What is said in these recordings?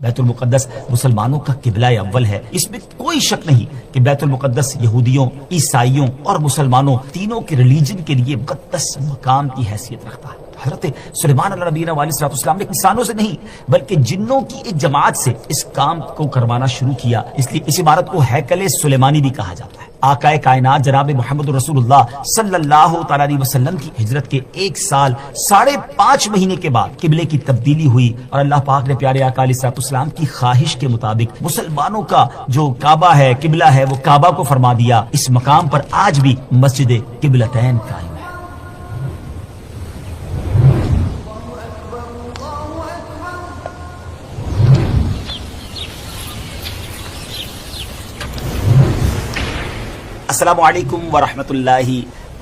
بیت المقدس مسلمانوں کا قبلہ اول ہے، اس میں کوئی شک نہیں کہ بیت المقدس یہودیوں، عیسائیوں اور مسلمانوں تینوں کے ریلیجن کے لیے مقدس مقام کی حیثیت رکھتا ہے۔ حضرت سلیمان علیہ نبینا علیہ السلام نے انسانوں سے نہیں بلکہ جنوں کی ایک جماعت سے اس کام کو کروانا شروع کیا، اس لیے اس عمارت کو ہیکل سلیمانی بھی کہا جاتا ہے۔ آقائے کائنات جناب محمد رسول اللہ صلی اللہ تعالی علیہ وسلم کی ہجرت کے 1 سال 5.5 مہینے کے بعد قبلے کی تبدیلی ہوئی اور اللہ پاک نے پیارے آقا علیہ السلام کی خواہش کے مطابق مسلمانوں کا جو کعبہ ہے، قبلہ ہے، وہ کعبہ کو فرما دیا۔ اس مقام پر آج بھی مسجد قبلتین قائم ہے۔ السلام علیکم ورحمۃ اللہ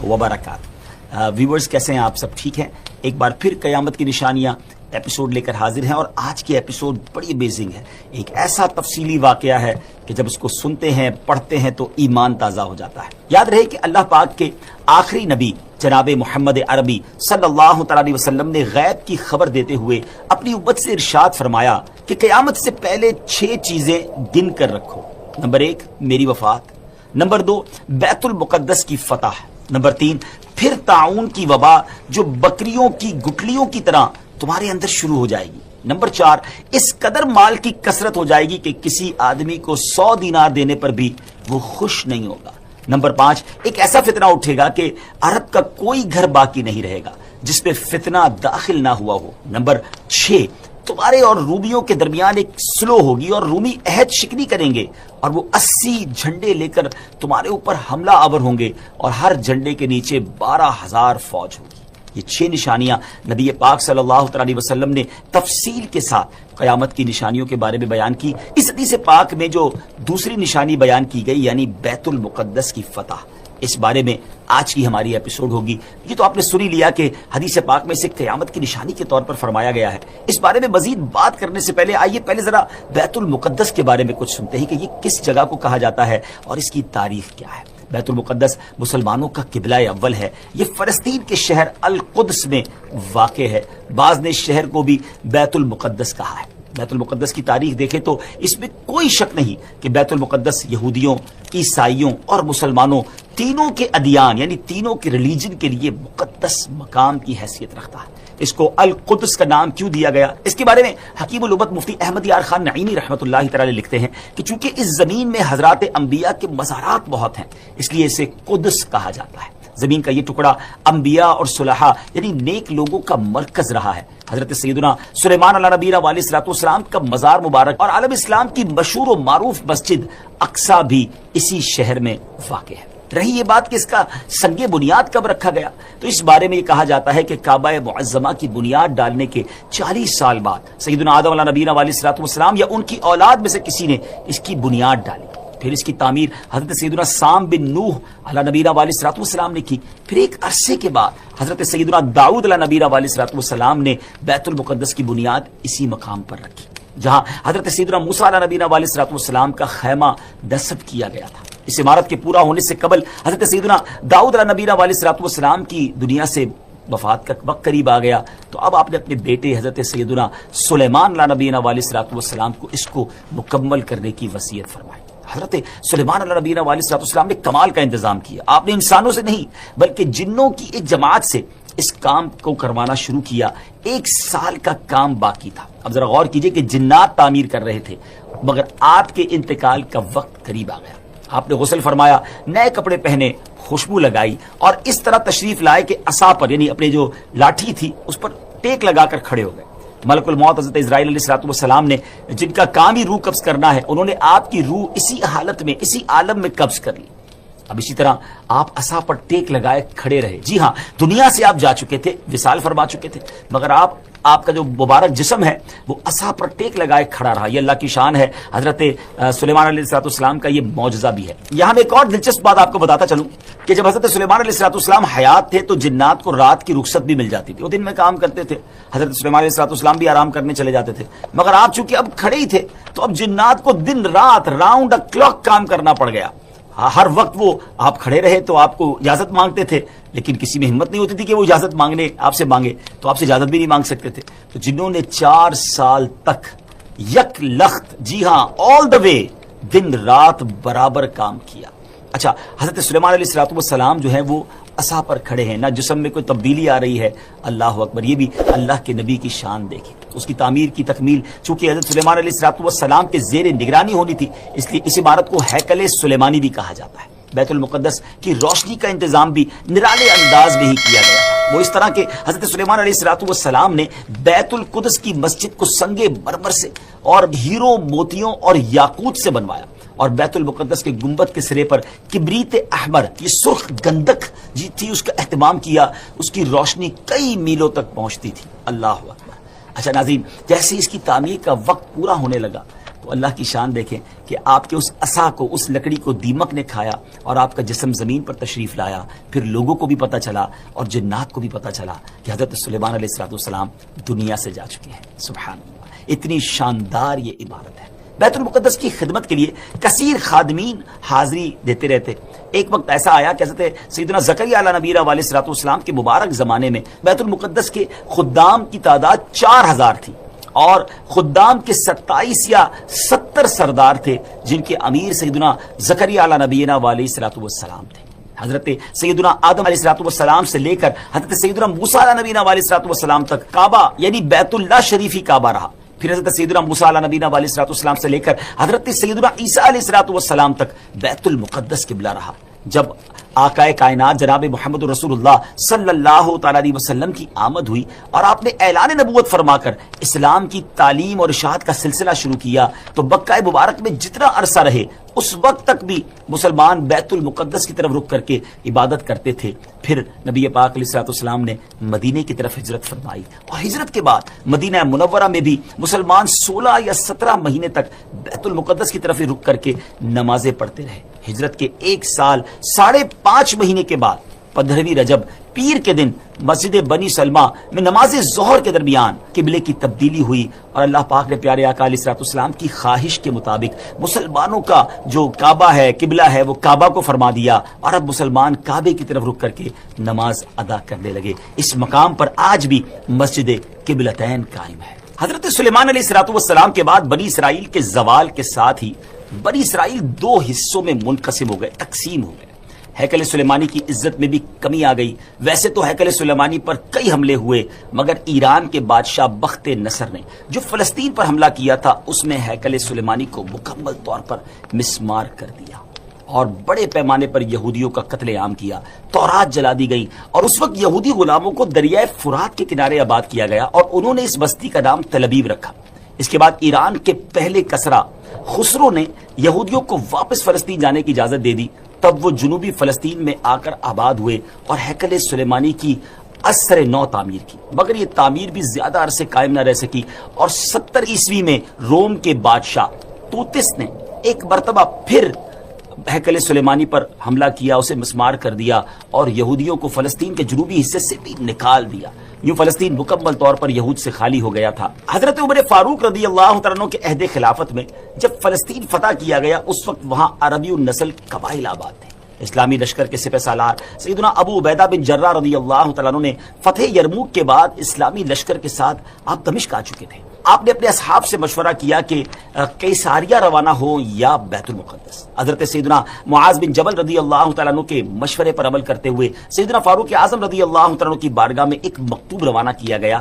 وبرکاتہ۔ ویورز کیسے ہیں آپ؟ سب ٹھیک ہیں؟ ایک بار پھر قیامت کی نشانیاں ایپیسوڈ لے کر حاضر ہیں، اور آج کی ایپیسوڈ بڑی امیزنگ ہے۔ ایک ایسا تفصیلی واقعہ ہے کہ جب اس کو سنتے ہیں، پڑھتے ہیں تو ایمان تازہ ہو جاتا ہے۔ یاد رہے کہ اللہ پاک کے آخری نبی جناب محمد عربی صلی اللہ تعالی علیہ وسلم نے غیب کی خبر دیتے ہوئے اپنی امت سے ارشاد فرمایا کہ قیامت سے پہلے 6 چیزیں گن کر رکھو۔ نمبر 1 میری وفات، نمبر 2 بیت المقدس کی فتح، نمبر 3 پھر طاعون کی وبا جو بکریوں کی گٹلیوں کی طرح تمہارے اندر شروع ہو جائے گی، نمبر 4 اس قدر مال کی کثرت ہو جائے گی کہ کسی آدمی کو 100 دینار دینے پر بھی وہ خوش نہیں ہوگا، نمبر 5 ایک ایسا فتنہ اٹھے گا کہ عرب کا کوئی گھر باقی نہیں رہے گا جس پہ فتنہ داخل نہ ہوا ہو، نمبر 6 تمہارے اور رومیوں کے درمیان ایک سلو ہوگی اور رومی عہد شکنی کریں گے اور وہ 80 جھنڈے لے کر تمہارے اوپر حملہ آور ہوں گے اور ہر جھنڈے کے نیچے 12,000 فوج ہوگی۔ یہ 6 نشانیاں نبی پاک صلی اللہ علیہ وسلم نے تفصیل کے ساتھ قیامت کی نشانیوں کے بارے میں بیان کی۔ اس حدیث پاک میں جو دوسری نشانی بیان کی گئی یعنی بیت المقدس کی فتح، اس بارے میں آج کی ہماری ایپیسوڈ ہوگی۔ یہ تو آپ نے سنی لیا کہ حدیث پاک میں اسے قیامت کی نشانی کے طور پر فرمایا گیا ہے۔ اس بارے میں مزید بات کرنے سے پہلے آئیے پہلے ذرا بیت المقدس کے بارے میں کچھ سنتے ہیں کہ یہ کس جگہ کو کہا جاتا ہے اور اس کی تاریخ کیا ہے۔ بیت المقدس مسلمانوں کا قبلہ اول ہے۔ یہ فلسطین کے شہر القدس میں واقع ہے۔ بعض نے اس شہر کو بھی بیت المقدس کہا ہے۔ بیت المقدس کی تاریخ دیکھیں تو اس میں کوئی شک نہیں کہ بیت المقدس یہودیوں، عیسائیوں اور مسلمانوں تینوں کے ادیان یعنی تینوں کے ریلیجن کے لیے مقدس مقام کی حیثیت رکھتا ہے۔ اس کو القدس کا نام کیوں دیا گیا؟ اس کے بارے میں حکیم الامت مفتی احمد یار خان نعیمی رحمۃ اللہ تعالی لکھتے ہیں کہ چونکہ اس زمین میں حضرات انبیاء کے مزارات بہت ہیں، اس لیے اسے قدس کہا جاتا ہے۔ زمین کا یہ ٹکڑا انبیاء اور صلحاء یعنی نیک لوگوں کا مرکز رہا ہے۔ حضرت سیدنا سلیمان علیہ نبینا علیہ السلام کا مزار مبارک اور عالم اسلام کی مشہور و معروف مسجد اقصی بھی اسی شہر میں واقع ہے۔ رہی یہ بات کہ اس کا سنگ بنیاد کب رکھا گیا، تو اس بارے میں یہ کہا جاتا ہے کہ کعبہ معظمہ کی بنیاد ڈالنے کے 40 سال بعد سیدنا آدم علیہ نبینا علیہ السلام یا ان کی اولاد میں سے کسی نے اس کی بنیاد ڈالی۔ پھر اس کی تعمیر حضرت سیدنا سام بن نوح علیہ نبینا علیہ السلام نے کی۔ پھر ایک عرصے کے بعد حضرت سیدنا داؤد علیہ نبینا علیہ السلام نے بیت المقدس کی بنیاد اسی مقام پر رکھی جہاں حضرت سیدنا موسیٰ علیہ نبینا علیہ السلام کا خیمہ نصب کیا گیا تھا۔ اس عمارت کے پورا ہونے سے قبل حضرت سیدنا داؤد علیہ نبینا علیہ السلام کی دنیا سے وفات کا وقت قریب آ گیا، تو اب آپ نے اپنے بیٹے حضرت سیدنا سلیمان علیہ نبینا علیہ السلام کو اس کو مکمل کرنے کی وصیت فرمائی۔ حضرت سلیمان علیہ نبینا علیہ السلام نے کمال کا انتظام کیا۔ آپ نے انسانوں سے نہیں بلکہ جنوں کی ایک جماعت سے اس کام کو کروانا شروع کیا۔ 1 سال کا کام باقی تھا۔ اب ذرا غور کیجئے کہ جنات تعمیر کر رہے تھے مگر آپ کے انتقال کا وقت قریب آ گیا۔ آپ نے غسل فرمایا، نئے کپڑے پہنے، خوشبو لگائی اور اس طرح تشریف لائے کہ عصا پر یعنی اپنے جو لاٹھی تھی اس پر ٹیک لگا کر کھڑے ہو گئے۔ ملک الموت حضرت اسرائیل علیہ السلام نے جن کا کام ہی روح قبض کرنا ہے، انہوں نے آپ کی روح اسی حالت میں اسی عالم میں قبض کر لی۔ اب اسی طرح آپ عصا پر ٹیک لگائے کھڑے رہے۔ جی ہاں، دنیا سے آپ جا چکے تھے، وصال فرما چکے تھے، مگر آپ کا جو مبارک جسم ہے وہ عصا پر ٹیک لگائے کھڑا رہا۔ یہ اللہ کی شان ہے۔ حضرت سلیمان علیہ السلام کا یہ معجزہ بھی ہے۔ یہاں میں ایک اور دلچسپ بات آپ کو بتاتا چلوں کہ جب حضرت سلیمان علیہ السلام حیات تھے تو جنات کو رات کی رخصت بھی مل جاتی تھی، وہ دن میں کام کرتے تھے۔ حضرت سلیمان علیہ السلام بھی آرام کرنے چلے جاتے تھے، مگر آپ چونکہ اب کھڑے ہی تھے تو اب جنات کو دن رات راؤنڈ کلاک کام کرنا پڑ گیا۔ ہر وقت وہ آپ کھڑے رہے تو آپ کو اجازت مانگتے تھے، لیکن کسی میں ہمت نہیں ہوتی تھی کہ وہ اجازت مانگنے آپ سے مانگے، تو آپ سے اجازت بھی نہیں مانگ سکتے تھے۔ تو جنہوں نے 4 سال تک یک لخت، جی ہاں آل دا وے، دن رات برابر کام کیا۔ اچھا، حضرت سلیمان علیہ السلام جو ہے وہ عصا پر کھڑے ہیں، نہ جسم میں کوئی تبدیلی آ رہی ہے۔ اللہ اکبر، یہ بھی اللہ کے نبی کی شان دیکھیں۔ اس کی تعمیر کی تکمیل چونکہ حضرت سلیمان علیہ السلام کے زیر نگرانی ہونی تھی، اس لیے اس عمارت کو ہیکل سلیمانی بھی کہا جاتا ہے۔ بیت المقدس کی روشنی کا انتظام بھی نرالے انداز میں ہی کیا گیا۔ وہ اس طرح کہ حضرت سلیمان علیہ السلام نے بیت القدس کی مسجد کو سنگ مرمر سے اور ہیروں، موتیوں اور یاقوت سے بنوایا، اور بیت المقدس کے گنبد کے سرے پر کبریت احمر، یہ سرخ گندک جی تھی، اس کا اہتمام کیا۔ اس کی روشنی کئی میلوں تک پہنچتی تھی۔ اللہ اکبر۔ اچھا ناظرین، جیسے اس کی تعمیر کا وقت پورا ہونے لگا تو اللہ کی شان دیکھیں کہ آپ کے اس عصا کو، اس لکڑی کو دیمک نے کھایا اور آپ کا جسم زمین پر تشریف لایا۔ پھر لوگوں کو بھی پتہ چلا اور جنات کو بھی پتہ چلا کہ حضرت سلیمان علیہ السلام دنیا سے جا چکے ہیں۔ سبحان اللہ، اتنی شاندار یہ عمارت ہے۔ بیت المقدس کی خدمت کے لیے کثیر خادمین حاضری دیتے رہتے۔ ایک وقت ایسا آیا کہ حضرت سیدنا زکریا علیہ نبی علیہ السلام کے مبارک زمانے میں بیت المقدس کے خدام کی تعداد 4000 تھی، اور خدام کے 27 یا 70 سردار تھے، جن کے امیر سیدنا زکریا علیہ نبینا علیہ السلام تھے۔ حضرت سیدنا آدم علیہ السلام سے لے کر حضرت سیدنا موسیٰ علیہ نبینا علیہ السلام تک کعبہ یعنی بیت اللہ شریف ہی کعبہ رہا۔ پھر حضرت سیدنا موسیٰ علیہ نبینا علیہ السلام سے لے کر حضرت سیدنا عیسیٰ علیہ السلام تک بیت المقدس قبلہ رہا۔ جب آقا کائنات جناب محمد رسول اللہ صلی اللہ تعالی علیہ وسلم کی آمد ہوئی اور آپ نے اعلان نبوت فرما کر اسلام کی تعلیم اور اشاعت کا سلسلہ شروع کیا، تو مکہ مبارک میں جتنا عرصہ رہے اس وقت تک بھی مسلمان بیت المقدس کی طرف رخ کر کے عبادت کرتے تھے۔ پھر نبی پاک علیہ السلام نے مدینے کی طرف ہجرت فرمائی، اور ہجرت کے بعد مدینہ منورہ میں بھی مسلمان 16 یا 17 مہینے تک بیت المقدس کی طرف رخ کر کے نمازیں پڑھتے رہے۔ ہجرت کے 1 سال 5.5 مہینے کے بعد 15ویں رجب پیر کے دن مسجد بنی سلمہ میں نماز ظہر کے درمیان قبلے کی تبدیلی ہوئی، اور اللہ پاک نے پیارے آقا علیہ السلام کی خواہش کے مطابق مسلمانوں کا جو کعبہ ہے، قبلہ ہے، وہ کعبہ کو فرما دیا، اور اب مسلمان کعبے کی طرف رخ کر کے نماز ادا کرنے لگے۔ اس مقام پر آج بھی مسجد قبلتین قائم ہے۔ حضرت سلیمان علیہ السلام کے بعد بنی اسرائیل کے زوال کے ساتھ ہی بنی اسرائیل 2 حصوں میں منقسم ہو گئے، تقسیم ہو گئے۔ ہیکل سلیمانی کی عزت میں بھی کمی آ گئی۔ ویسے تو ہیکل سلیمانی پر کئی حملے ہوئے، مگر ایران کے بادشاہ بخت نصر نے جو فلسطین پر حملہ کیا تھا، اس میں ہیکل سلیمانی کو مکمل طور پر مسمار کر دیا اور بڑے پیمانے پر یہودیوں کا قتل عام کیا۔ تورات جلا دی گئی، اور اس وقت یہودی غلاموں کو دریائے فرات کے کنارے آباد کیا گیا، اور انہوں نے اس بستی کا نام تل ابیب رکھا۔ اس کے بعد ایران کے پہلے کسرا خسرو نے یہودیوں کو واپس فلسطین جانے کی اجازت دے دی۔ تب وہ جنوبی فلسطین میں آ کر آباد ہوئے اور ہیکل سلیمانی کی اثر نو تعمیر کی، مگر یہ تعمیر بھی زیادہ عرصے قائم نہ رہ سکی، اور 70 عیسوی میں روم کے بادشاہ توتس نے ایک مرتبہ پھر ہیکل سلیمانی پر حملہ کیا، اسے مسمار کر دیا، اور یہودیوں کو فلسطین کے جنوبی حصے سے بھی نکال دیا۔ یوں فلسطین مکمل طور پر یہود سے خالی ہو گیا تھا۔ حضرت عمر فاروق رضی اللہ تعالیٰ عنہ کے عہد خلافت میں جب فلسطین فتح کیا گیا، اس وقت وہاں عربی النسل قبائل آباد تھے۔ اسلامی لشکر کے سپہ سالار سیدنا ابو عبیدہ بن جراح رضی اللہ تعالیٰ عنہ نے فتح یرموک کے بعد اسلامی لشکر کے ساتھ آپ دمشق آ چکے تھے۔ آپ نے اپنے اصحاب سے مشورہ کیا کہ قیصاریہ روانہ ہو یا بیت المقدس۔ حضرت سیدنا معاذ بن جبل رضی اللہ تعالیٰ عنہ کے مشورے پر عمل کرتے ہوئے سیدنا فاروق اعظم رضی اللہ تعالیٰ عنہ کی بارگاہ میں ایک مکتوب روانہ کیا گیا،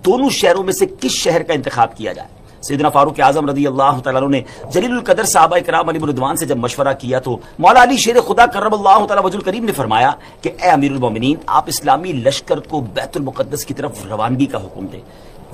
دونوں شہروں میں سے کس شہر کا انتخاب کیا جائے۔ سیدنا فاروق اعظم رضی اللہ تعالیٰ عنہ نے جلیل القدر صحابہ کرام علیہ رضوان سے جب مشورہ کیا تو مولا علی شیر خدا کرم اللہ تعالیٰ وجہ الکریم نے فرمایا کہ اے امیر المومنین، آپ اسلامی لشکر کو بیت المقدس کی طرف روانگی کا حکم دیں۔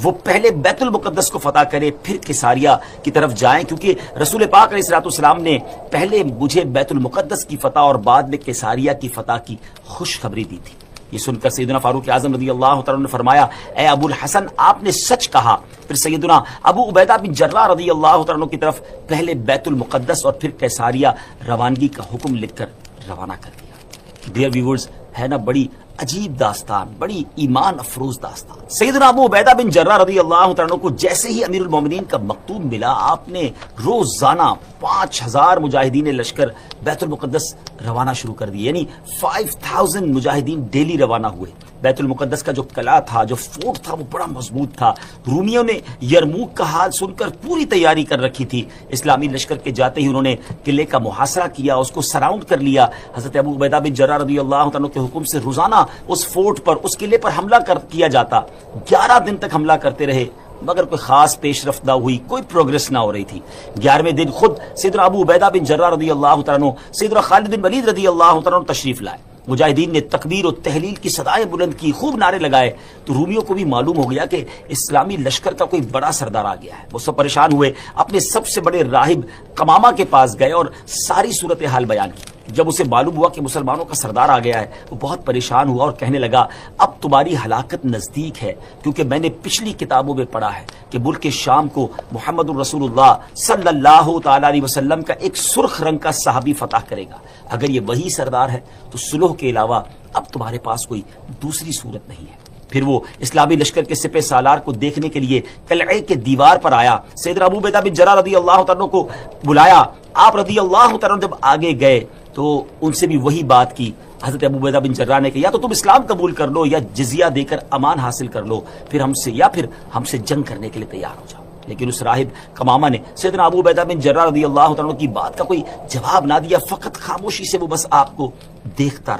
وہ پہلے بیت المقدس کو فتح کرے، پھر قیصاریہ کی طرف جائیں، کیونکہ رسول پاک علیہ السلام نے پہلے مجھے بیت المقدس کی فتح اور بعد میں قیصاریہ کی فتح کی خوشخبری دی تھی۔ یہ سن کر سیدنا فاروق اعظم رضی اللہ تعالیٰ نے فرمایا، اے ابو الحسن، آپ نے سچ کہا۔ پھر سیدنا ابو عبیدہ بن جراح رضی اللہ تعالیٰ کی طرف پہلے بیت المقدس اور پھر قیصاریہ روانگی کا حکم لکھ کر روانہ کر دیا۔ ڈیئر ویورز، ہے نا بڑی عجیب داستان، بڑی ایمان افروز داستان۔ سیدنا ابو عبیدہ بن جراح رضی اللہ تعالیٰ کو جیسے ہی امیر المومنین کا مکتوب ملا، آپ نے روزانہ 5000 مجاہدین لشکر بیت المقدس روانہ شروع کر دیے، یعنی 5000 مجاہدین ڈیلی روانہ ہوئے بیت المقدس کا جو قلعہ تھا، جو فورٹ تھا، وہ بڑا مضبوط تھا۔ رومیوں نے یرموک کا حال سن کر پوری تیاری کر رکھی تھی۔ اسلامی لشکر کے جاتے ہی انہوں نے قلعے کا محاصرہ کیا، اس کو سراؤنڈ کر لیا۔ حضرت ابو عبیدہ بن جراح رضی اللہ تعالیٰ کے حکم سے روزانہ اس فورٹ پر، اس قلعے پر حملہ کیا جاتا۔ 11 دن تک حملہ کرتے رہے، مگر کوئی خاص پیش رفت نہ ہوئی، کوئی پروگرس نہ ہو رہی تھی۔ 11ویں دن خود سیدنا ابو عبیدہ بن جراح رضی اللہ تعالیٰ، سیدنا خالد بن ولید رضی اللہ تعالیٰ تشریف لائے۔ مجاہدین نے تکبیر و تحلیل کی صدائیں بلند کی، خوب نعرے لگائے، تو رومیوں کو بھی معلوم ہو گیا کہ اسلامی لشکر کا کوئی بڑا سردار آ گیا ہے۔ وہ سب پریشان ہوئے، اپنے سب سے بڑے راہب قمامہ کے پاس گئے اور ساری صورتحال بیان کی۔ جب اسے معلوم ہوا کہ مسلمانوں کا سردار آ گیا ہے، وہ بہت پریشان ہوا اور کہنے لگا، اب تمہاری ہلاکت نزدیک ہے، کیونکہ میں نے پچھلی کتابوں میں پڑھا ہے کہ ملک شام کو محمد الرسول اللہ صلی اللہ تعالی علیہ وسلم کا ایک سرخ رنگ کا صحابی فتح کرے گا۔ اگر یہ وہی سردار ہے تو صلح کے علاوہ اب تمہارے پاس کوئی دوسری صورت نہیں ہے۔ پھر وہ اسلامی لشکر کے سپہ سالار کو دیکھنے کے لیے قلعے کے دیوار پر آیا، سیدنا ابو عبیدہ بن جراح رضی اللہ تعالیٰ کو بلایا۔ آپ رضی اللہ تعالیٰ جب آگے گئے تو ان سے بھی وہی بات کی۔ حضرت ابو عبیدہ بن جراح نے کہ یا تو تم اسلام قبول کر لو یا جزیہ دے کر امان حاصل کر لو، پھر ہم سے جنگ کرنے کے لیے تیار ہو جاؤ۔ لیکن اس راہب قمامہ نے سیدنا ابو عبیدہ بن جراح رضی اللہ تعالیٰ کی بات کا کوئی جواب نہ دیا، فقط خاموشی سے وہ بس آپ کو دیکھتا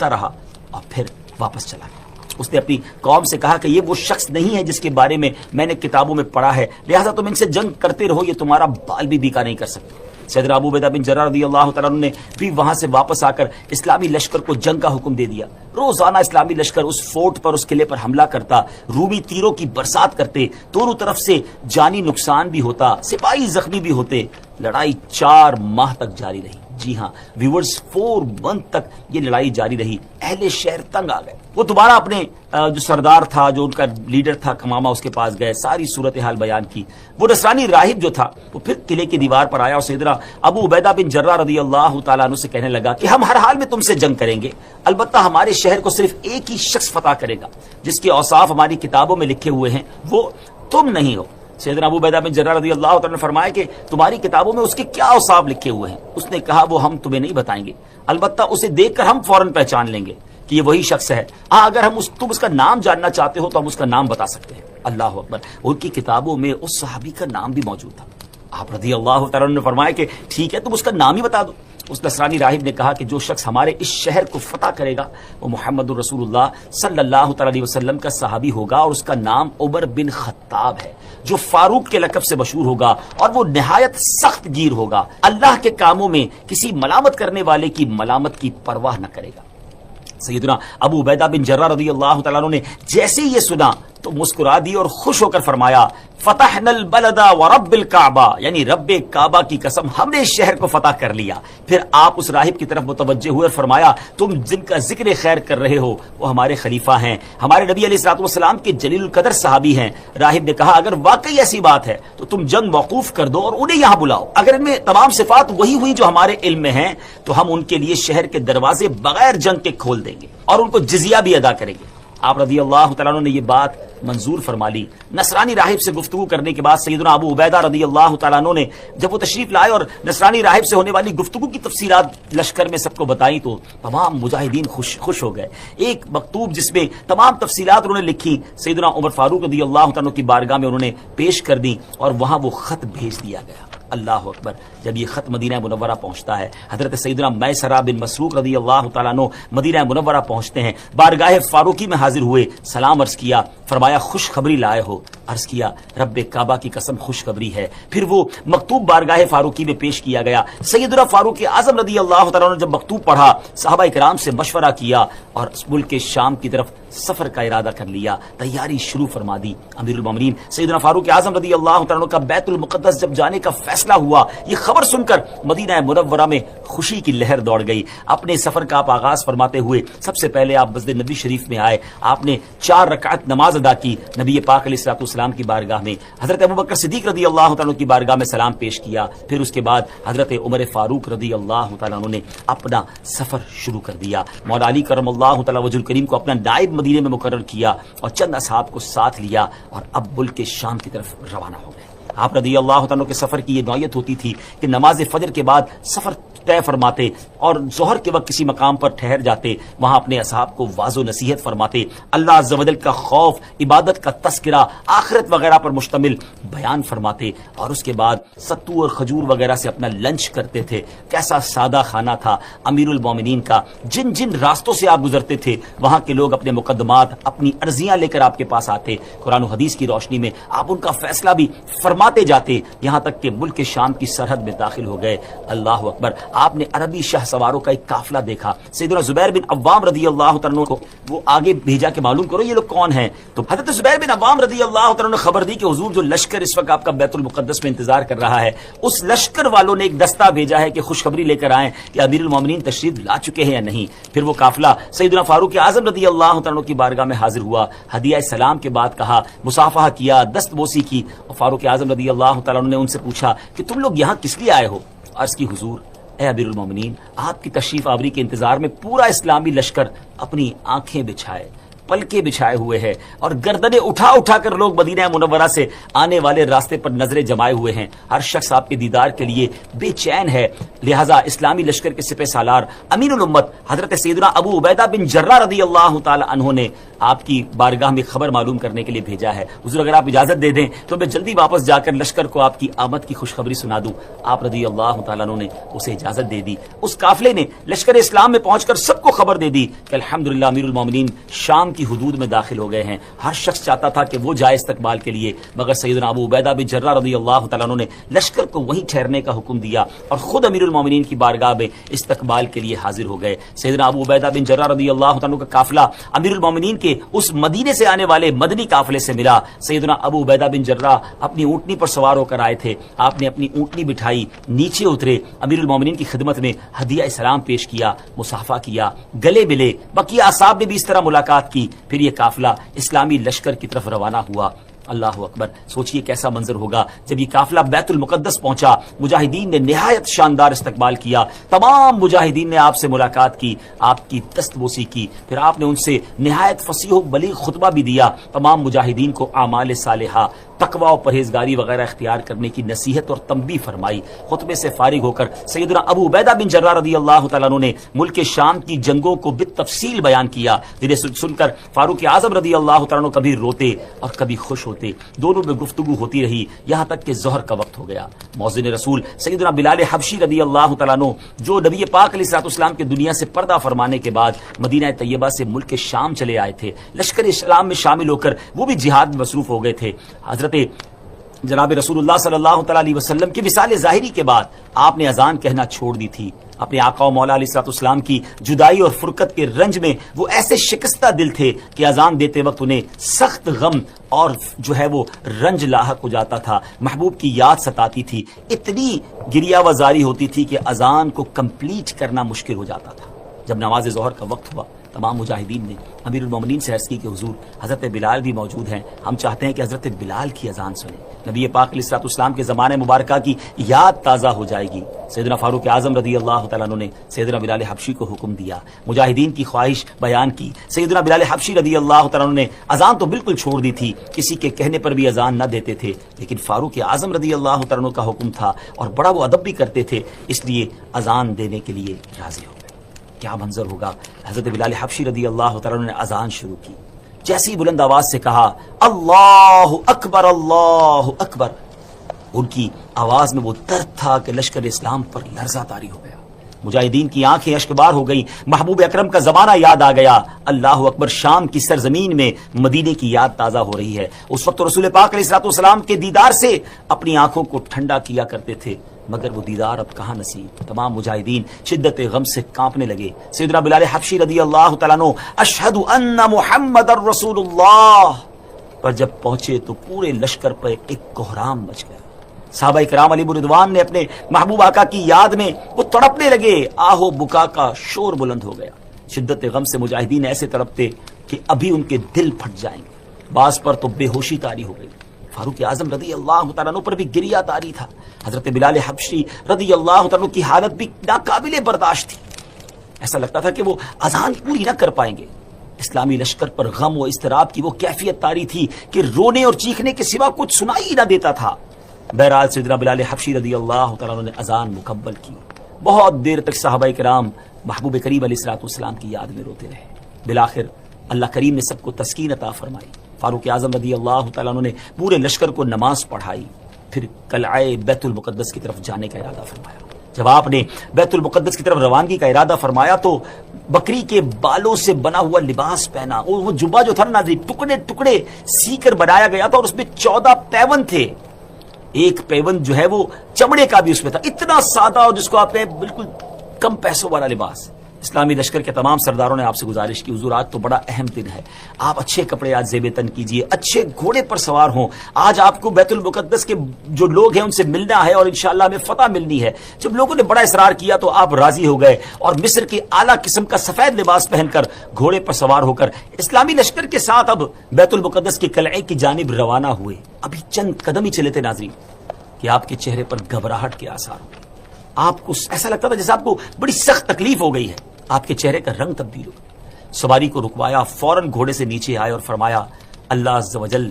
رہا اور پھر واپس چلا گیا۔ اس نے اپنی قوم سے کہا کہ یہ وہ شخص نہیں ہے جس کے بارے میں نے کتابوں میں پڑھا ہے، لہٰذا تم ان سے جنگ کرتے رہو، یہ تمہارا بال بھی بیکا نہیں کر سکتے۔ سیدنا ابو عبیدہ بن جراح رضی اللہ تعالیٰ نے بھی وہاں سے واپس آ کر اسلامی لشکر کو جنگ کا حکم دے دیا۔ روزانہ اسلامی لشکر اس فورٹ پر، اس قلعے پر حملہ کرتا، رومی تیروں کی برسات کرتے، دونوں طرف سے جانی نقصان بھی ہوتا، سپاہی زخمی بھی ہوتے۔ لڑائی 4 ماہ تک جاری رہی۔ جی ہاں ویورز، 4 منتھ تک یہ لڑائی جاری رہی۔ اہل شہر تنگ آ گئے، وہ دوبارہ اپنے جو سردار تھا، جو ان کا لیڈر تھا قمامہ، اس کے پاس گئے، ساری صورتحال بیان کی۔ وہ نصرانی راہب جو تھا وہ پھر قلعے کی دیوار پر آیا اور سیدنا ابو عبیدہ بن جراح رضی اللہ تعالیٰ عنہ سے کہنے لگا کہ ہم ہر حال میں تم سے جنگ کریں گے، البتہ ہمارے شہر کو صرف ایک ہی شخص فتح کرے گا جس کے اوصاف ہماری کتابوں میں لکھے ہوئے ہیں، وہ تم نہیں ہو۔ سیدنا ابو عبیدہ بن جراح رضی اللہ تعالیٰ نے فرمایا کہ تمہاری کتابوں میں اس کے کیا اوصاف لکھے ہوئے ہیں؟ اس نے کہا وہ ہم تمہیں نہیں بتائیں گے، البتہ اسے دیکھ کر ہم فوراً پہچان لیں گے کہ یہ وہی شخص ہے۔ اگر تم اس کا نام جاننا چاہتے ہو تو ہم اس کا نام بتا سکتے ہیں۔ اللہ اکبر، ان کی کتابوں میں اس صحابی کا نام بھی موجود تھا۔ آپ رضی اللہ تعالیٰ نے فرمایا کہ ٹھیک ہے، تم اس کا نام ہی بتا دو۔ اس نصرانی راہب نے کہا کہ جو شخص ہمارے اس شہر کو فتح کرے گا وہ محمد الرسول اللہ صلی اللہ تعالی علیہ وسلم کا صحابی ہوگا، اور اس کا نام عمر بن خطاب ہے، جو فاروق کے لقب سے مشہور ہوگا، اور وہ نہایت سخت گیر ہوگا، اللہ کے کاموں میں کسی ملامت کرنے والے کی ملامت کی پرواہ نہ کرے گا۔ سیدنا ابو عبیدہ بن جراح رضی اللہ تعالیٰ عنہ نے جیسے ہی یہ سنا تو مسکرا دی اور خوش ہو کر فرمایا، فتحنا البلد ورب الکعبہ، یعنی رب کعبہ کی قسم ہم نے اس شہر کو فتح کر لیا۔ پھر آپ اس راہب کی طرف متوجہ ہوئے اور فرمایا، تم جن کا ذکر خیر کر رہے ہو وہ ہمارے خلیفہ ہیں، ہمارے نبی علیہ الصلوۃ والسلام کے جلیل القدر صحابی ہیں۔ راہب نے کہا اگر واقعی ایسی بات ہے تو تم جنگ موقوف کر دو اور انہیں یہاں بلاؤ، اگر ان میں تمام صفات وہی ہوئی جو ہمارے علم میں ہیں تو ہم ان کے لیے شہر کے دروازے بغیر جنگ کے کھول دیں گے اور ان کو جزیہ بھی ادا کریں گے۔ آپ رضی اللہ تعالیٰ عنہ نے یہ بات منظور فرما لی۔ نصرانی راہب سے گفتگو کرنے کے بعد سیدنا ابو عبیدہ رضی اللہ تعالیٰ عنہ نے جب وہ تشریف لائے اور نصرانی راہب سے ہونے والی گفتگو کی تفصیلات لشکر میں سب کو بتائیں تو تمام مجاہدین خوش ہو گئے۔ ایک مکتوب جس میں تمام تفصیلات انہوں نے لکھی سیدنا عمر فاروق رضی اللہ تعالیٰ کی بارگاہ میں انہوں نے پیش کر دی اور وہاں وہ خط بھیج دیا گیا۔ اللہ اکبر، جب یہ خط مدینہ منورہ پہنچتا ہے، حضرت سیدنا میسرہ بن مسروق رضی اللہ تعالیٰ عنہ مدینہ منورہ پہنچتے ہیں، بارگاہ فاروقی میں حاضر ہوئے، سلام عرض کیا، فرمایا خوشخبری لائے ہو؟ عرض کیا رب کعبہ کی قسم خوشخبری ہے۔ پھر وہ مکتوب بارگاہ فاروقی میں پیش کیا گیا۔ سیدنا فاروق اعظم رضی اللہ تعالیٰ عنہ جب مکتوب پڑھا، صحابہ کرام سے مشورہ کیا اور ملک شام کی طرف سفر کا ارادہ کر لیا، تیاری شروع فرما دی۔ امیر المومنین سیدنا فاروق اعظم رضی اللہ تعالیٰ عنہ کا بیت المقدس جب جانے کا فیصلہ ہوا، یہ خبر سن کر مدینہ منورہ میں خوشی کی لہر دوڑ گئی۔ اپنے سفر کا آپ آغاز فرماتے ہوئے سب سے پہلے آپ مسجد نبوی شریف میں آئے، آپ نے 4 رکعت نماز ادا کی، نبی پاک علیہ الصلوۃ والسلام کی بارگاہ میں، حضرت ابوبکر صدیق رضی اللہ تعالیٰ عنہ کی بارگاہ میں سلام پیش کیا۔ پھر اس کے بعد حضرت عمر فاروق رضی اللہ تعالیٰ عنہ نے اپنا سفر شروع کر دیا۔ مولا علی کرم اللہ تعالیٰ وجہ الکریم کو اپنا نائب مدینے میں مقرر کیا اور چند اصحاب کو ساتھ لیا اور اب ملک شام کی طرف روانہ ہو گئے۔ آپ رضی اللہ عنہ کے سفر کی یہ نوعیت ہوتی تھی کہ نماز فجر کے بعد سفر طے فرماتے اور ظہر کے وقت کسی مقام پر ٹھہر جاتے، وہاں اپنے اصحاب کو واضح و نصیحت فرماتے، اللہ عز و جل کا خوف، عبادت کا تذکرہ، آخرت وغیرہ پر مشتمل بیان فرماتے، اور اس کے بعد ستو اور کھجور وغیرہ سے اپنا لنچ کرتے تھے۔ کیسا سادہ کھانا تھا امیر المومنین کا۔ جن جن راستوں سے آپ گزرتے تھے وہاں کے لوگ اپنے مقدمات، اپنی عرضیاں لے کر آپ کے پاس آتے، قرآن و حدیث کی روشنی میں آپ ان کا فیصلہ بھی فرماتے جاتے، یہاں تک کہ ملک شام کی سرحد میں داخل ہو گئے۔ اللہ اکبر! آپ نے عربی شاہ سواروں کا ایک قافلہ دیکھا، سیدنا زبیر بن عوام رضی اللہ تعالیٰ کو وہ آگے بھیجا کہ معلوم کرو یہ لوگ کون ہیں۔ تو حضرت زبیر بن عوام رضی اللہ تعالیٰ نے خبر دی کہ حضور جو لشکر اس وقت آپ کا بیت المقدس میں انتظار کر رہا ہے، اس لشکر والوں نے ایک دستہ بھیجا ہے کہ خوشخبری لے کر آئیں کہ امیر المومنین تشریف لا چکے ہیں یا نہیں۔ پھر وہ قافلہ سیدنا فاروق اعظم رضی اللہ تعالیٰ کی بارگاہ میں حاضر ہوا، ہدیہ سلام کے بعد کہا، مصافحہ کیا، دست بوسی کی، اور فاروق اعظم رضی اللہ تعالیٰ نے ان سے پوچھا کہ تم لوگ یہاں کس لیے آئے ہو؟ عرض کی حضور اے امیر المومنین، آپ کی تشریف آوری کے انتظار میں پورا اسلامی لشکر اپنی آنکھیں بچھائے، پلکیں بچھائے ہوئے ہیں، اور گردنیں اٹھا اٹھا کر لوگ مدینہ منورہ سے آنے والے راستے پر نظریں جمائے ہوئے ہیں۔ ہر شخص آپ کے دیدار کے لیے بے چین ہے، لہذا اسلامی لشکر کے سپہ سالار امین الامت حضرت سیدنا ابو عبیدہ بن جراح رضی اللہ تعالی عنہ نے آپ کی بارگاہ میں خبر معلوم کرنے کے لیے بھیجا ہے۔ حضور اگر آپ اجازت دے دیں تو میں جلدی واپس جا کر لشکر کو آپ کی آمد کی خوشخبری سنا دوں۔ آپ رضی اللہ تعالیٰ عنہ نے اسے اجازت دے دی۔ اس قافلے نے لشکر اسلام میں پہنچ کر سب کو خبر دے دی کہ الحمدللہ امیر المومنین شام کی حدود میں داخل ہو گئے ہیں۔ ہر شخص چاہتا تھا کہ وہ جائے استقبال کے لیے، مگر سیدنا ابو عبیدہ بن جراح رضی اللہ تعالیٰ عنہ نے لشکر کو وہیں ٹھہرنے کا حکم دیا اور خود امیر المومنین کی بارگاہ میں استقبال کے لیے حاضر ہو گئے۔ سیدنا ابو عبیدہ بن جراح رضی اللہ تعالیٰ عنہ کا قافلہ امیر المومنین کے اس مدینے سے آنے والے مدنی قافلے سے ملا۔ سیدنا ابو عبیدہ بن جراح اپنی اونٹنی پر سوار ہو کر آئے تھے۔ آپ نے اپنی اونٹنی بٹھائی، نیچے اترے، امیر المومنین کی خدمت میں ہدیہ سلام پیش کیا، مصافحہ کیا، گلے ملے، بقیہ اصحاب نے بھی اس طرح ملاقات کی۔ پھر یہ قافلہ اسلامی لشکر کی طرف روانہ ہوا۔ اللہ اکبر! سوچئے کیسا منظر ہوگا جب یہ قافلہ بیت المقدس پہنچا۔ مجاہدین نے نہایت شاندار استقبال کیا، تمام مجاہدین نے آپ سے ملاقات کی، آپ کی دست بوسی کی، پھر آپ نے ان سے نہایت فصیح و بلیغ خطبہ بھی دیا، تمام مجاہدین کو اعمال صالحہ، تقوی و پرہیزگاری وغیرہ اختیار کرنے کی نصیحت اور تنبیہ فرمائی۔ خطبے سے فارغ ہو کر سیدنا ابو عبیدہ بن جراح رضی اللہ تعالیٰ عنہ نے ملک شام کی جنگوں کو بالتفصیل بیان کیا، جنہیں سن کر فاروق اعظم رضی اللہ تعالیٰ عنہ کبھی روتے اور کبھی خوش ہوتے۔ دونوں میں گفتگو ہوتی رہی یہاں تک کہ ظہر کا وقت ہو گیا۔ مؤذن رسول سیدنا بلال حبشی رضی اللہ تعالیٰ عنہ، جو نبی پاک علیہ الصلوۃ والسلام کے دنیا سے پردہ فرمانے کے بعد مدینہ طیبہ سے ملک شام چلے آئے تھے، لشکر اسلام میں شامل ہو کر وہ بھی جہاد میں مصروف ہو گئے تھے۔ حضرت جناب رسول اللہ صلی اللہ تعالی علیہ وسلم کی مثال ظاہری کے بعد آپ نے اذان کہنا چھوڑ دی تھی۔ اپنے آقا و مولا علیہ الصلوۃ والسلام کی جدائی اور فرقت کے رنج میں وہ ایسے شکستہ دل تھے کہ اذان دیتے وقت انہیں سخت غم اور جو ہے وہ رنج لاحق ہو جاتا تھا، محبوب کی یاد ستاتی تھی، اتنی گریہ وزاری ہوتی تھی کہ اذان کو کمپلیٹ کرنا مشکل ہو جاتا تھا۔ جب نماز ظہر کا وقت ہوا، تمام مجاہدین نے امیر المومنین سے عرض کی کہ حضور حضرت بلال بھی موجود ہیں، ہم چاہتے ہیں کہ حضرت بلال کی اذان سنیں، نبی پاک علیہ الصلوۃ والسلام کے زمانے مبارکہ کی یاد تازہ ہو جائے گی۔ سیدنا فاروق اعظم رضی اللہ تعالیٰ عنہ نے سیدنا بلال حبشی کو حکم دیا، مجاہدین کی خواہش بیان کی۔ سیدنا بلال حبشی رضی اللہ تعالیٰ عنہ نے اذان تو بالکل چھوڑ دی تھی، کسی کے کہنے پر بھی اذان نہ دیتے تھے، لیکن فاروق اعظم رضی اللہ تعالیٰ عنہ کا حکم تھا اور بڑا وہ ادب بھی کرتے تھے، اس لیے اذان دینے کے لیے راضی ہو گئے۔ کیا منظر ہوگا! حضرت بلال حبشی رضی اللہ تعالیٰ عنہ نے اذان شروع کی، جیسی بلند آواز سے کہا اللہ اکبر اللہ اکبر، ان کی آواز میں وہ درد تھا کہ لشکر اسلام پر لرزہ طاری ہو گیا۔ مجاہدین کی آنکھیں اشکبار ہو گئی، محبوب اکرم کا زمانہ یاد آ گیا۔ اللہ اکبر! شام کی سرزمین میں مدینے کی یاد تازہ ہو رہی ہے۔ اس وقت رسول پاک علیہ الصلوۃ والسلام کے دیدار سے اپنی آنکھوں کو ٹھنڈا کیا کرتے تھے، مگر وہ دیدار اب کہاں نصیب۔ تمام مجاہدین شدت غم سے کانپنے لگے۔ سیدنا بلال حبشی رضی اللہ تعالیٰ عنہ اشہد ان محمد الرسول اللہ پر جب پہنچے تو پورے لشکر پر ایک کوہرام مچ گیا۔ صحابہ کرام علیہ رضوان نے اپنے محبوب آقا کی یاد میں وہ تڑپنے لگے، آہو بکا کا شور بلند ہو گیا۔ شدت غم سے مجاہدین ایسے تڑپتے کہ ابھی ان کے دل پھٹ جائیں گے، بعض پر تو بے ہوشی طاری ہو گئی۔ فاروق اعظم رضی اللہ تعالیٰ عنہ پر بھی گریہ طاری تھا۔ حضرت بلال حبشی رضی اللہ تعالیٰ عنہ کی حالت بھی ناقابل برداشت تھی، ایسا لگتا تھا کہ وہ اذان پوری نہ کر پائیں گے۔ اسلامی لشکر پر غم و اضطراب کی وہ کیفیت طاری تھی کہ رونے اور چیخنے کے سوا کچھ سنائی نہ دیتا تھا۔ بہرحال سیدنا بلال حبشی رضی اللہ تعالیٰ عنہ نے اذان مکمل کی، بہت دیر تک صحابہ کرام محبوب کریم علیہ الصلوۃ والسلام کی یاد میں روتے رہے. بالآخر اللہ کریم نے سب کو تسکین عطا فرمائی. فاروق اعظم رضی اللہ تعالیٰ عنہ نے پورے لشکر کو نماز پڑھائی، پھر قلعہ بیت المقدس کی طرف جانے کا ارادہ فرمایا. جب آپ نے بیت المقدس کی طرف روانگی کا ارادہ فرمایا تو بکری کے بالوں سے بنا ہوا لباس پہنا، وہ جبہ جو تھا نا ناظرین، ٹکڑے ٹکڑے سی کر بنایا گیا تھا اور اس میں 14 پیون تھے. ایک پیون جو ہے وہ چمڑے کا بھی اس میں تھا. اتنا سادہ اور جس کو آپ نے بالکل کم پیسوں والا لباس. اسلامی لشکر کے تمام سرداروں نے آپ سے گزارش کی، حضور آج تو بڑا اہم دن ہے، آپ اچھے کپڑے آج زیب تن کیجئے، اچھے گھوڑے پر سوار ہوں. آج آپ کو بیت المقدس کے جو لوگ ہیں ان سے ملنا ہے اور انشاءاللہ ہمیں فتح ملنی ہے. جب لوگوں نے بڑا اصرار کیا تو آپ راضی ہو گئے اور مصر کے اعلیٰ قسم کا سفید لباس پہن کر گھوڑے پر سوار ہو کر اسلامی لشکر کے ساتھ اب بیت المقدس کے قلعے کی جانب روانہ ہوئے. ابھی چند قدم ہی چلے تھے ناظرین کہ آپ کے چہرے پر گھبراہٹ کے آثار ہوئے. آپ کو ایسا لگتا تھا جیسے آپ کو بڑی سخت تکلیف ہو گئی ہے. آپ کے چہرے کا رنگ تبدیل ہو گیا. سواری کو رکوایا، فوراً گھوڑے سے نیچے آئے اور فرمایا اللہ عز و جل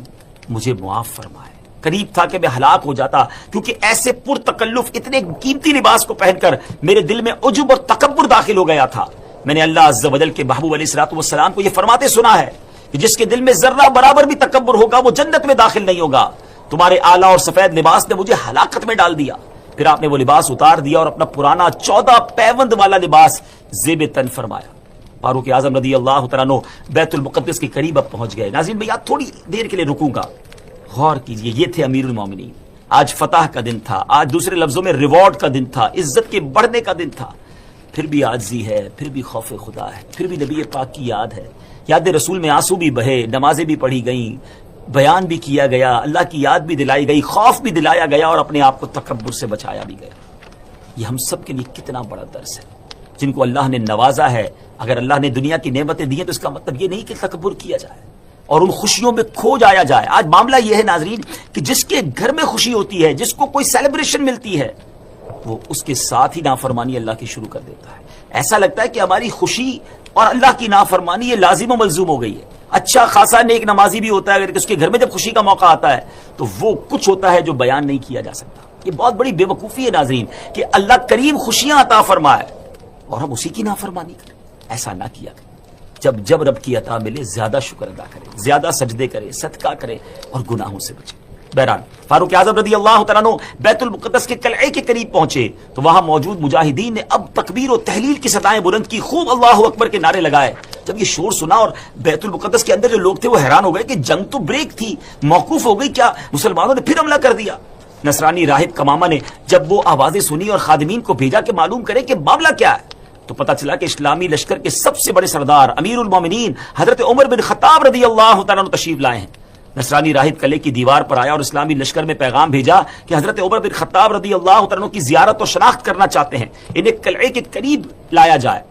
مجھے معاف فرمائے. قریب تھا کہ میں ہلاک ہو جاتا کیونکہ ایسے پرتکلف اتنے قیمتی لباس کو پہن کر میرے دل میں عجب اور تکبر داخل ہو گیا تھا. میں نے اللہ عز و جل کے محبوب علیہ الصلوۃ والسلام کو یہ فرماتے سنا ہے کہ جس کے دل میں ذرہ برابر بھی تکبر ہوگا وہ جنت میں داخل نہیں ہوگا. تمہارے اعلیٰ اور سفید لباس نے مجھے ہلاکت میں ڈال دیا. پھر آپ نے وہ لباس اتار دیا اور اپنا پرانا 14 پیوند والا لباس زیب تن فرمایا. فاروق اعظم رضی اللہ تعالیٰ عنہ بیت المقدس کے قریب اب پہنچ گئے. ناظرین میں یاد تھوڑی دیر کے لیے رکوں گا، غور کیجئے. یہ تھے امیر المومنین. آج فتح کا دن تھا، آج دوسرے لفظوں میں ریوارڈ کا دن تھا، عزت کے بڑھنے کا دن تھا. پھر بھی عاجزی ہے، پھر بھی خوف خدا ہے، پھر بھی نبی پاک کی یاد ہے. یاد رسول میں آنسو بھی بہے، نمازیں بھی پڑھی گئیں، بیان بھی کیا گیا، اللہ کی یاد بھی دلائی گئی، خوف بھی دلایا گیا اور اپنے آپ کو تکبر سے بچایا بھی گیا. یہ ہم سب کے لیے کتنا بڑا درس ہے. جن کو اللہ نے نوازا ہے، اگر اللہ نے دنیا کی نعمتیں دی ہیں تو اس کا مطلب یہ نہیں کہ تکبر کیا جائے اور ان خوشیوں میں کھو جایا جائے. آج معاملہ یہ ہے ناظرین کہ جس کے گھر میں خوشی ہوتی ہے، جس کو کوئی سیلیبریشن ملتی ہے، وہ اس کے ساتھ ہی نافرمانی اللہ کی شروع کر دیتا ہے. ایسا لگتا ہے کہ ہماری خوشی اور اللہ کی نافرمانی یہ لازم و ملزوم ہو گئی ہے. اچھا خاصا نیک نمازی بھی ہوتا ہے، اگر اس کے گھر میں جب خوشی کا موقع آتا ہے تو وہ کچھ ہوتا ہے جو بیان نہیں کیا جا سکتا. یہ بہت بڑی بے وقوفی ہے ناظرین کہ اللہ کریم خوشیاں عطا فرمائے اور ہم اسی کی نافرمانی کریں. ایسا نہ کیا کریں. جب رب کی عطا ملے زیادہ شکر ادا کریں، زیادہ سجدے کریں، صدقہ کریں اور گناہوں سے بچیں. بہرحال فاروق اعظم رضی اللہ تعالیٰ عنہ بیت المقدس کے قلعے کے قریب پہنچے تو وہاں موجود مجاہدین نے اب تکبیر و تحلیل کی صدائیں بلند کی، خوب اللہ اکبر کے نعرے لگائے. جب یہ شور سنا اور بیت المقدس کے اندر جو لوگ تھے وہ حیران ہو گئے کہ جنگ تو بریک تھی، موقوف ہو گئی، کیا مسلمانوں نے پھر حملہ کر دیا؟ نصرانی راہب کمامہ نے جب وہ آوازیں سنی اور خادمین کو بھیجا کہ معلوم کرے کہ معاملہ کیا ہے، تو پتہ چلا کہ اسلامی لشکر کے سب سے بڑے سردار امیر المومنین حضرت عمر بن خطاب رضی اللہ تعالیٰ عنہ تشریف لائے ہیں. نصرانی راہب قلعے کی دیوار پر آیا اور اسلامی لشکر میں پیغام بھیجا کہ حضرت عمر بن خطاب رضی اللہ تعالیٰ عنہ کی زیارت اور شناخت کرنا چاہتے ہیں، انہیں قلعے کے قریب لایا جائے.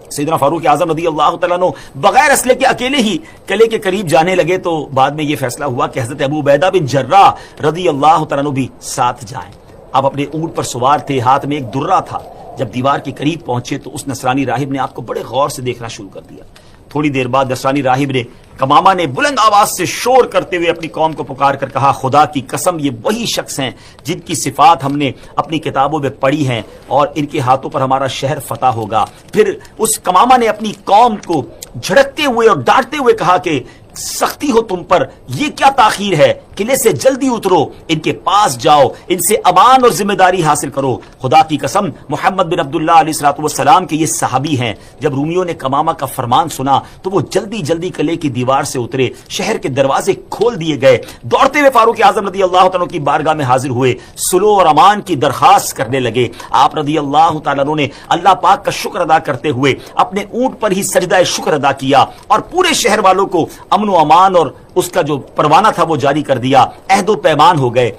سیدنا فاروق اعظم رضی اللہ تعالیٰ عنہ بغیر اسلحے کے اکیلے ہی قلعے کے قریب جانے لگے تو بعد میں یہ فیصلہ ہوا کہ حضرت ابو عبیدہ بن جراح رضی اللہ تعالیٰ عنہ بھی ساتھ جائیں. آپ اپنے اونٹ پر سوار تھے، ہاتھ میں ایک درہ تھا. جب دیوار کے قریب پہنچے تو اس نصرانی راہب نے آپ کو بڑے غور سے دیکھنا شروع کر دیا. تھوڑی دیر بعد نصرانی راہب نے کمامہ نے بلند آواز سے شور کرتے ہوئے اپنی قوم کو پکار کر کہا خدا کی قسم یہ وہی شخص ہیں جن کی صفات ہم نے اپنی کتابوں میں پڑھی ہیں اور ان کے ہاتھوں پر ہمارا شہر فتح ہوگا. پھر اس کمامہ نے اپنی قوم کو جھڑکتے ہوئے اور ڈانٹتے ہوئے کہا کہ سختی ہو تم پر، یہ کیا تاخیر ہے، قلعے سے جلدی اترو، ان کے پاس جاؤ، ان سے امان اور ذمہ داری حاصل کرو. خدا کی قسم محمد بن عبداللہ علیہ الصلوۃ والسلام کے یہ صحابی ہیں. جب رومیوں نے کمامہ کا فرمان سنا تو وہ جلدی جلدی قلعے کی دیوار سے اترے، شہر کے دروازے کھول دیے گئے. دوڑتے ہوئے فاروق اعظم رضی اللہ تعالیٰ کی بارگاہ میں حاضر ہوئے، صلح اور امان کی درخواست کرنے لگے. آپ رضی اللہ تعالیٰ نے اللہ پاک کا شکر ادا کرتے ہوئے اپنے اونٹ پر ہی سجدہ شکر ادا کیا اور پورے شہر والوں کو امن و امان اور اس کا جو پروانہ تھا وہ جاری کر دیا. عہد و پیمان ہو گئے.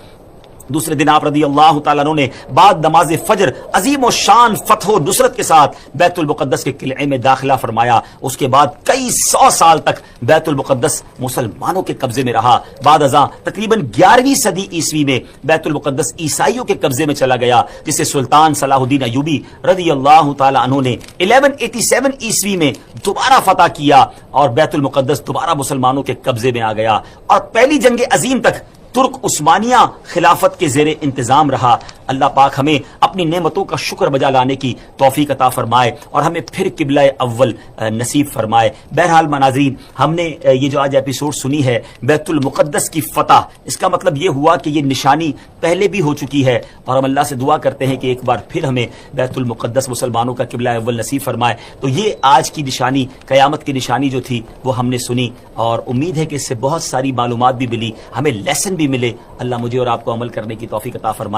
دوسرے دن آپ رضی اللہ تعالیٰ عنہ نے بعد نماز فجر عظیم و شان فتح و نصرت کے ساتھ بیت المقدس کے قلعے میں داخلہ فرمایا. اس کے بعد کئی 100 سال تک بیت المقدس مسلمانوں کے قبضے میں رہا. بعد ازاں تقریباً 11ویں صدی عیسوی میں بیت المقدس عیسائیوں کے قبضے میں چلا گیا، جسے سلطان صلاح الدین ایوبی رضی اللہ تعالیٰ عنہ نے 1187 عیسوی میں دوبارہ فتح کیا اور بیت المقدس دوبارہ مسلمانوں کے قبضے میں آ گیا. اور پہلی جنگ عظیم تک ترک عثمانیہ خلافت کے زیر انتظام رہا. اللہ پاک ہمیں اپنی نعمتوں کا شکر بجا لانے کی توفیق عطا فرمائے اور ہمیں پھر قبلہ اول نصیب فرمائے۔ بہرحال ناظرین، ہم نے یہ جو آج ایپیسوڈ سنی ہے بیت المقدس کی فتح، اس کا مطلب یہ ہوا کہ یہ نشانی پہلے بھی ہو چکی ہے، اور ہم اللہ سے دعا کرتے ہیں کہ ایک بار پھر ہمیں بیت المقدس مسلمانوں کا قبلہ اول نصیب فرمائے۔ تو یہ آج کی نشانی، قیامت کی نشانی جو تھی وہ ہم نے سنی، اور امید ہے کہ اس سے بہت ساری معلومات بھی ملی، ہمیں لیسن بھی ملے۔ اللہ مجھے اور آپ کو عمل کرنے کی توفیق عطا فرمائے۔